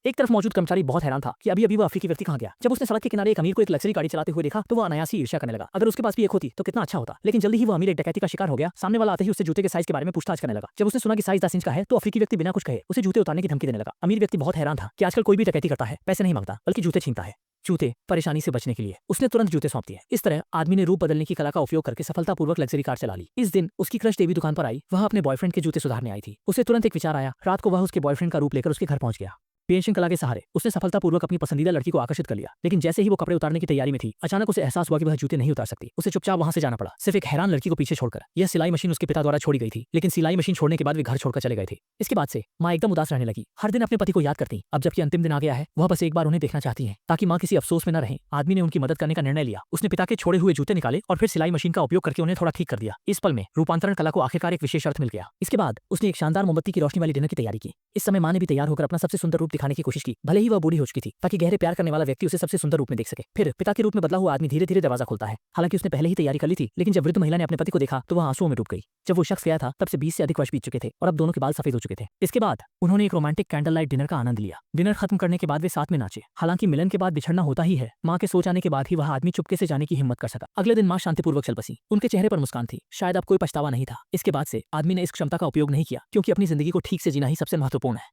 एक तरफ मौजूद कर्मचारी बहुत हैरान था कि अभी अभी वह अफ्रीकी व्यक्ति कहाँ गया। जब उसने सड़क के किनारे एक अमीर को एक लग्जरी गाड़ी चलाते हुए देखा तो वह अनायास ही ईर्ष्या करने लगा। अगर उसके पास भी एक होती तो कितना अच्छा होता। लेकिन जल्दी ही वह अमीर एक डकैती का शिकार हो गया। सामने वाला आते ही उससे जूते के साइज के बारे में पूछताछ करने लगा। जब उसने सुना कि साइज 10 इंच का है तो अफ्रीकी व्यक्ति बिना कुछ कहे उसे जूते उतारने की धमकी देने लगा। अमीर व्यक्ति बहुत हैरान था कि आजकल कोई भी डकैती करता है पैसे नहीं मांगता बल्कि जूते छीनता है। जूते परेशानी से बचने के लिए उसने तुरंत जूते सौंप दिए। इस तरह आदमी ने रूप बदलने की कला का उपयोग करके सफलतापूर्वक लग्जरी कार चला ली। इस दिन उसकी क्रश देवी दुकान पर आई। वह अपने बॉयफ्रेंड के जूते सुधारने आई थी। उसे तुरंत एक विचार आया। रात को वह उसके बॉयफ्रेंड का रूप लेकर उसके घर पहुंच गया। पेंशिंग कला के सहारे उसने सफलतापूर्वक अपनी पसंदीदा लड़की को आकर्षित कर लिया। लेकिन जैसे ही वो कपड़े उतारने की तैयारी में थी अचानक उसे एहसास हुआ कि वह जूते नहीं उतार सकती। उसे चुपचाप वहां से जाना पड़ा, सिर्फ एक हैरान लड़की को पीछे छोड़कर। यह सिलाई मशीन उसके पिता द्वारा छोड़ी गई थी, लेकिन सिलाई मशीन छोड़ने के बाद वे घर छोड़कर चले गए थे। इसके बाद से माँ एकदम उदास रहने लगी। हर दिन अपने पति को याद करती। अब जबकि अंतिम दिन आ गया है वह बस एक बार उन्हें देखना चाहती है ताकि माँ किसी अफसोस में न रहे। आदमी ने उनकी मदद करने का निर्णय लिया। उसने पिता के छोड़े हुए जूते निकाले और फिर सिलाई मशीन का उपयोग करके उन्हें थोड़ा ठीक कर दिया। इस पल में रूपांतरण कला को आखिरकार एक विशेष अर्थ मिल गया। इसके बाद उसने एक शानदार मोमबत्ती की रोशनी वाली डिनर की तैयारी की। इस समय माँ ने भी तैयार होकर अपना सबसे सुंदर रूप दिखाने की कोशिश की, भले ही वह बूढ़ी हो चुकी थी, ताकि गहरे प्यार करने वाला व्यक्ति उसे सबसे सुंदर रूप में देख सके। फिर पिता के रूप में बदला हुआ आदमी धीरे धीरे दरवाजा खोलता है। हालांकि उसने पहले ही तैयारी कर ली थी, लेकिन जब वृद्ध महिला ने अपने पति को देखा तो वह आंसुओं में डूब गई। जब वो शख्स गया था तब से 20 से अधिक वर्ष बीत चुके थे और अब दोनों के बाल सफेद हो चुके थे। इसके बाद उन्होंने एक रोमांटिक कैंडल लाइट डिनर का आनंद लिया। डिनर खत्म करने के बाद वे साथ में नाचे। हालांकि मिलन के बाद बिछड़ना होता ही है। माँ के सो जाने के बाद ही वह आदमी चुपके से जाने की हिम्मत कर सका। अगले दिन माँ शांतिपूर्वक चल बसी। उनके चेहरे पर मुस्कान थी। शायद अब कोई पछतावा नहीं था। इसके बाद से आदमी ने इस क्षमता का उपयोग नहीं किया, क्योंकि अपनी जिंदगी को ठीक से जीना ही सबसे महत्वपूर्ण है।